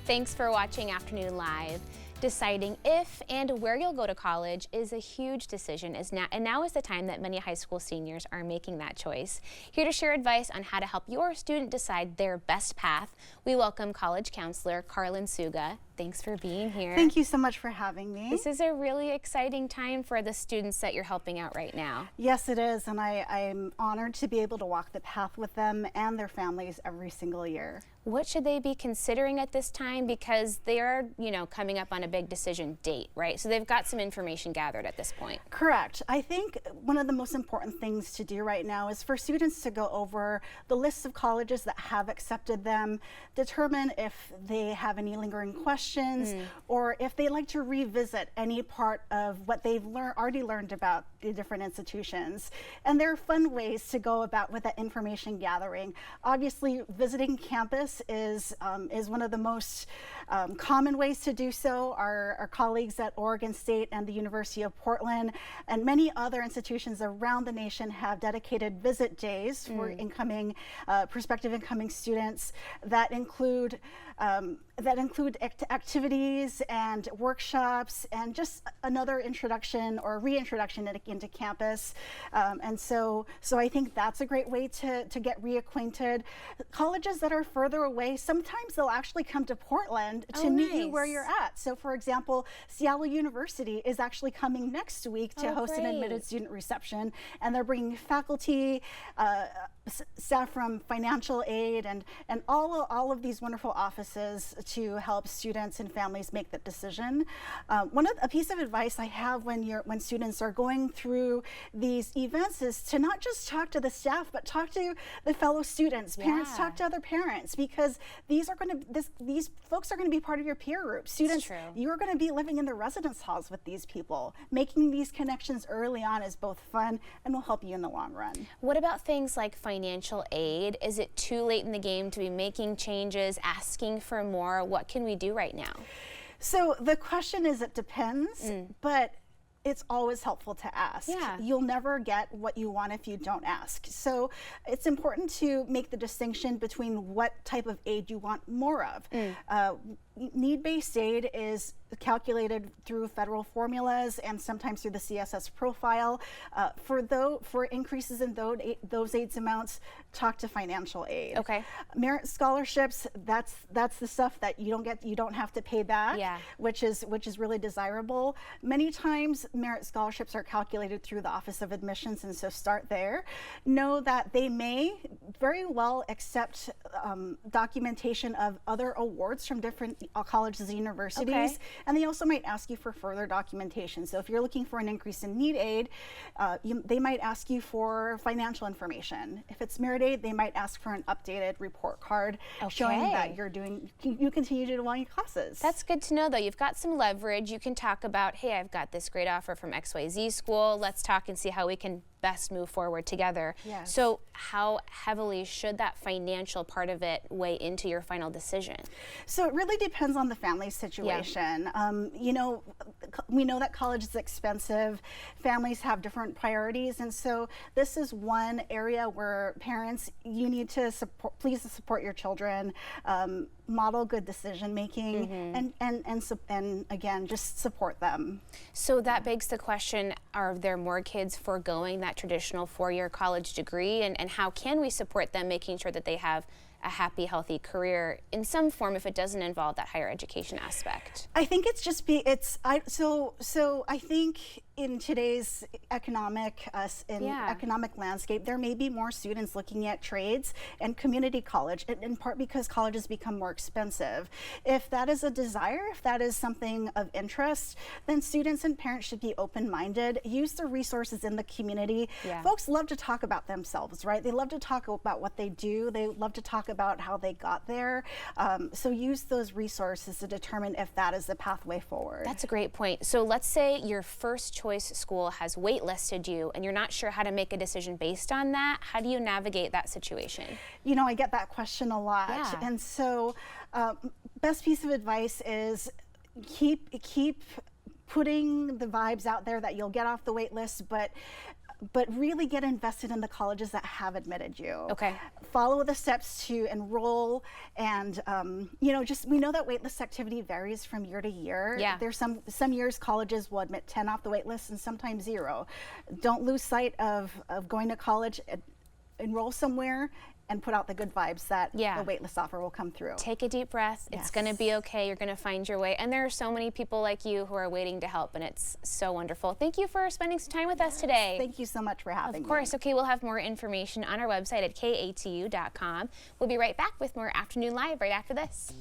Thanks for watching Afternoon Live. Deciding if and where you'll go to college is a huge decision, and now is the time that many high school seniors are making that choice. Here to share advice on how to help your student decide their best path, we welcome College Counselor Karlen Suga. Thanks for being here. Thank you so much for having me. This is a really exciting time for the students that you're helping out right now. Yes, it is, and I'm honored to be able to walk the path with them and their families every single year. What should they be considering at this time? Because they are, coming up on a big decision date, right? So they've got some information gathered at this point. Correct. I think one of the most important things to do right now is for students to go over the lists of colleges that have accepted them, determine if they have any lingering questions, or if they like to revisit any part of what they've already learned about the different institutions. And there are fun ways to go about with that information gathering. Obviously, visiting campus is one of the most common ways to do so. Our colleagues at Oregon State and the University of Portland and many other institutions around the nation have dedicated visit days for prospective incoming students that include activities and workshops and just another introduction or reintroduction into campus. And so I think that's a great way to get reacquainted. Colleges that are further away, sometimes they'll actually come to Portland to meet you where you're at. So for example, Seattle University is actually coming next week to host an admitted student reception, and they're bringing faculty, staff from financial aid, and all of these wonderful offices to help students and families make that decision. A piece of advice I have when students are going through these events is to not just talk to the staff, but talk to the fellow students. Parents, talk to other parents, because these folks are going to be part of your peer group. Students, you're going to be living in the residence halls with these people. Making these connections early on is both fun and will help you in the long run. What about things like financial aid? Is it too late in the game to be making changes, asking for more? What can we do right now? So the question is, it depends, but it's always helpful to ask. You'll never get what you want if you don't ask. So it's important to make the distinction between what type of aid you want more of. Need-based aid is calculated through federal formulas and sometimes through the CSS profile. For increases in those aids amounts, talk to financial aid. Merit scholarships, that's the stuff that you don't have to pay back, which is really desirable. Many times merit scholarships are calculated through the Office of Admissions, and so start there. Know that they may very well accept documentation of other awards from different colleges and universities, and they also might ask you for further documentation. So if you're looking for an increase in need aid, they might ask you for financial information. If it's merit aid, they might ask for an updated report card showing that you continue to do well in your classes. That's good to know, though. You've got some leverage. You can talk about, hey, I've got this great offer from XYZ school. Let's talk and see how we can best move forward together. So how heavily should that financial part of it weigh into your final decision? So it really depends on the family situation. We know that college is expensive. Families have different priorities, and so this is one area where parents, you need to please support your children, model good decision making, and again, just support them. So that begs the question, are there more kids foregoing that traditional four-year college degree, and how can we support them, making sure that they have a happy, healthy career in some form if it doesn't involve that higher education aspect? I think I think in today's economic landscape, there may be more students looking at trades and community college, in part because colleges become more expensive. If that is a desire, if that is something of interest, then students and parents should be open-minded. Use the resources in the community. Folks love to talk about themselves, right? They love to talk about what they do. They love to talk about how they got there. So use those resources to determine if that is the pathway forward. That's a great point. So let's say your first choice school has waitlisted you and you're not sure how to make a decision based on that. How do you navigate that situation? I get that question a lot. And so best piece of advice is keep putting the vibes out there that you'll get off the wait list, but but really get invested in the colleges that have admitted you. Okay. Follow the steps to enroll, and you know, just we know that waitlist activity varies from year to year. Yeah. There's some years colleges will admit 10 off the waitlist and sometimes 0. Don't lose sight of going to college. Enroll somewhere and put out the good vibes that the waitlist offer will come through. Take a deep breath. It's going to be okay. You're going to find your way. And there are so many people like you who are waiting to help, and it's so wonderful. Thank you for spending some time with us today. Thank you so much for having me. Of course. Okay, we'll have more information on our website at katu.com. We'll be right back with more Afternoon Live right after this.